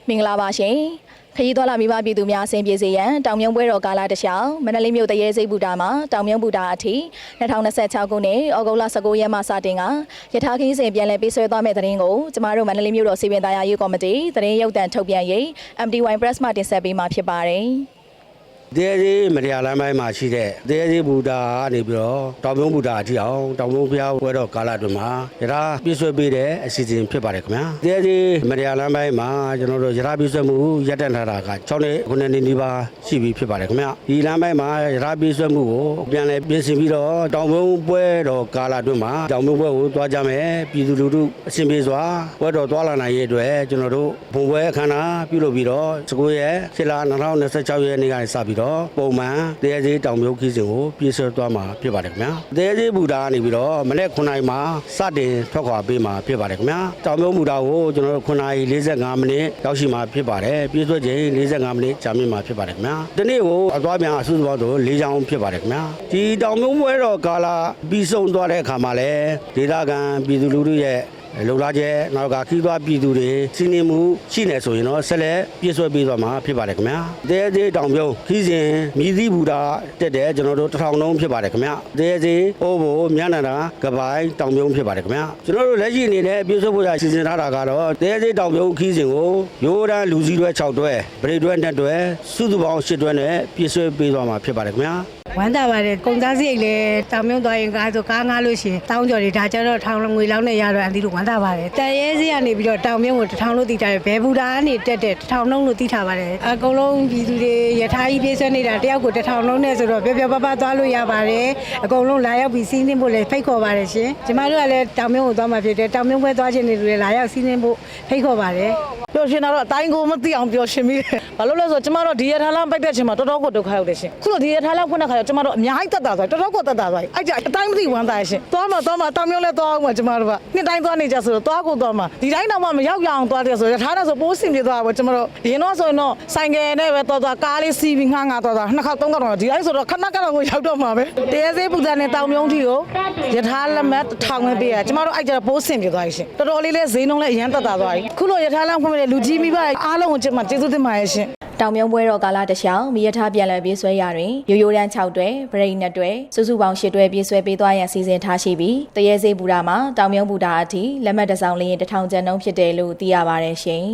မင်္ဂလာပါရှင်ခရီးသွားလာမိဘပြည်သူများအဆင်ပြေစေရန်တောင်မြုံပွဲတော်ကာလတစ်လျှောက်မန္တလေးမြို့တရေစိတ်ဘူတာမှာတောင်မြုံဘူတာအထိ2026ခုနှစ်ဩဂုတ်လ19ရက်မှစတင်ကယထာခီးစဉ်ပြန်လည်ပေးဆွဲသွားမယ့်သတင်းကိုကျမတို့မန္တလေးမြို့တော်စီပင်သားရေးကော်မတီသတင်းရုပ်သံထုတ်ပြန်ရေး MTY Press မှတင်ဆက်ပေးမှာဖြစ်ပါတယ်တဲကြီးမရလမ်းပိုင်းမှာရှိတဲ့တဲကြီးဘူတာကနေပြီးတော့တောင်မြုံဘူတာအထိအောင်တောင်မြုံဘုရားပွဲတော်ကာလအတွင်းမှာရထားပြည့်စွဲပေးတဲ့အစီအစဉ်ဖြစ်ပါတယ်ခင်ဗျာတဲကြီးမရလမ်းပိုင်းမှာကျွန်တော်တို့ရထားပြည့်စွဲမှုရပ်တန့်ထားတာက6နှစ်9နှစ်နီးပါးရှိပြီဖြစ်ပါတယ်ခင်ဗျာဒီလမ်းပိုင်းမှာရထားပြည့်စွဲမှုကိုပြန်လည်ပြင်ဆင်ပြီးတော့တောင်မြုံပွဲတော်ကာလအတွင်းမှာတောင်မြုံပွဲကိုသွားကြမယ်ပြည်သူလူထုအဆင်ပြေစွာပွဲတော်သွားလာနိုင်ရေးအတွက်ကျွန်တော်တို့ဘုံပွဲအခမ်းအနားပြုလုပ်ပြီးတော့19ရက်7လ2026ရက်နေ့ကနေစပြီးပုံမှန်တဲကြီးတောင်မြုပ်ခီးစဉ်ကိုပြည့်စွဲသွားမှာဖြစ်ပါတယ်ခင်ဗျာတဲကြီးဘူတာကနေပြီးတော့မနေ့9နာရီမှာစတင်ထွက်ခွာပေးမှာဖြစ်ပါတယ်ခင်ဗျာတောင်မြုပ်ဘူတာကိုကျွန်တော်တို့9နာရီ45မိနစ်ရောက်ရှိမှာဖြစ်ပါတယ်ပြည့်စွဲချိန်45မိနစ်ကြာမြင့်မှာဖြစ်ပါတယ်ခင်ဗျာဒီနေ့ကိုအသွားပြန်အစုစုပေါင်းဆို4ချောင်းဖြစ်ပါတယ်ခင်ဗျာဒီတောင်မြုပ်ပွဲတော်ကာလပြီးဆုံးသွားတဲ့အခါမှာလည်းဒေသခံပြည်သူလူထုရဲ့လုံလာကျဲနောက်ကခီးသွားပြည်သူတွေစီးနှင်းမှုရှိနေဆိုရင်တော့ဆက်လက်ပြည့်စွဲပေးသွားမှာဖြစ်ပါတယ်ခင်ဗျာတဲသေးတောင်ပြုံးခီးစဉ်မြည်သီးဘူတာတက်တဲ့ကျွန်တော်တို့1000လုံးဖြစ်ပါတယ်ခင်ဗျာတဲသေးအိုးဘိုမြနန္ဒာကပိုင်းတောင်ပြုံးဖြစ်ပါတယ်ခင်ဗျာကျွန်တော်တို့လက်ရှိအနေနဲ့ပြည့်စွဲဖို့ရစီစဉ်ထားတာကတော့တဲသေးတောင်ပြုံးခီးစဉ်ကိုရိုးတန်းလူစည်းတွဲ6တွဲဗရိတ်တွဲ2တွဲစုစုပေါင်း10တွဲနဲ့ပြည့်စွဲပေးသွားမှာဖြစ်ပါတယ်ခင်ဗျာဝမ်းသာပါတယ်ကုန်သားစိတ်လည်းတောင်မြုံသွားရင်ကားဆိုကားငားလို့ရှိရင်တောင်းကြော်တွေဒါကြတော့ထောင်ငွေလောက်နဲ့ရတော့အန်တီတို့ဝမ်းသာပါတယ်တန်ရဲစီကနေပြီးတော့တောင်မြုံကို1000လို့တီးထားတယ်ဘဲဘူတာကနေတက်တဲ့1000လုံးလို့တီးထားပါတယ်အကုန်လုံးပြည်သူတွေယထာကြီးပြေးဆွဲနေတာတယောက်ကို1000လုံးနဲ့ဆိုတော့ပျော်ပျော်ပါပါသွားလို့ရပါတယ်အကုန်လုံးလာရောက်ပြီးစီးနှင်းဖို့လည်းဖိတ်ခေါ်ပါတယ်ရှင်ကျမတို့ကလည်းတောင်မြုံကိုသွားမှာဖြစ်တယ်တောင်မြုံပွဲသွားခြင်းတွေလည်းလာရောက်စီးနှင်းဖို့ဖိတ်ခေါ်ပါတယ်ပျော်ရှင်တာတော့အတိုင်းကိုမသိအောင်ပျော်ရှင်မိတယ်။ဘာလို့လဲဆိုတော့ကျမတို့ဒီရထားလမ်းပိုက်တဲ့ချိန်မှာတော်တော်ကိုဒုက္ခရောက်တယ်ရှင်။ခုလိုဒီရထားလမ်းဖွင့်တဲ့ခါကျကျမတို့အများကြီးတက်တာဆိုတော်တော်ကိုတက်တာဆိုအဲ့ကြအတိုင်းမသိဝမ်းသာရှင်။သွားမှာတောင်မြုံလဲသွားအောင်မှာကျမတို့ကနှစ်တိုင်းသွားနေကြဆိုတော့သွားကိုသွားမှာဒီတိုင်းတော့မှမရောက်ရအောင်သွားတယ်ဆိုရထားနဲ့ဆိုပိုးစင်ပြေသွားပါကျမတို့အရင်တော့ဆိုရင်တော့ဆိုင်ကယ်နဲ့ပဲသွားကားလေးစီးပြီးငှားသွားနှစ်ခါသုံးခါတော့ဒီတိုင်းဆိုတော့ခဏခဏကိုရောက်တော့မှာပဲ။တရားစေးပူဇာနဲ့တောင်မြုံထီကိုရထားလက်မှတ်1000ပဲပေးရကျမတို့အဲ့ကြပိုးစင်ပြေသွားရှင်။တော်တော်လေးလဲဈေးနှုန်းလဲအရန်တက်တာသွားပြီ။ခုလိုရထားလမ်းဖွင့်တဲ့လူကြီးမိဘအားလုံးကိုကျမကျေးဇူးတင်ပါတယ်ရှင်တောင်မြုံပွဲတော်ကာလတစ်လျှောက်မိရထားပြန်လည်ပြေးဆွဲရတွင်ရိုးရိုးတန်း6တွဲဗရိတ်2တွဲစုစုပေါင်း10တွဲပြေးဆွဲပေးသွားရန်စီစဉ်ထားရှိပြီးတရေစိတ်ဘူတာမှာတောင်မြုံဘူတာအထိလက်မှတ်တစ်စောင်လျင်1000ကျပ်နှုန်းဖြစ်တယ်လို့သိရပါတယ်ရှင်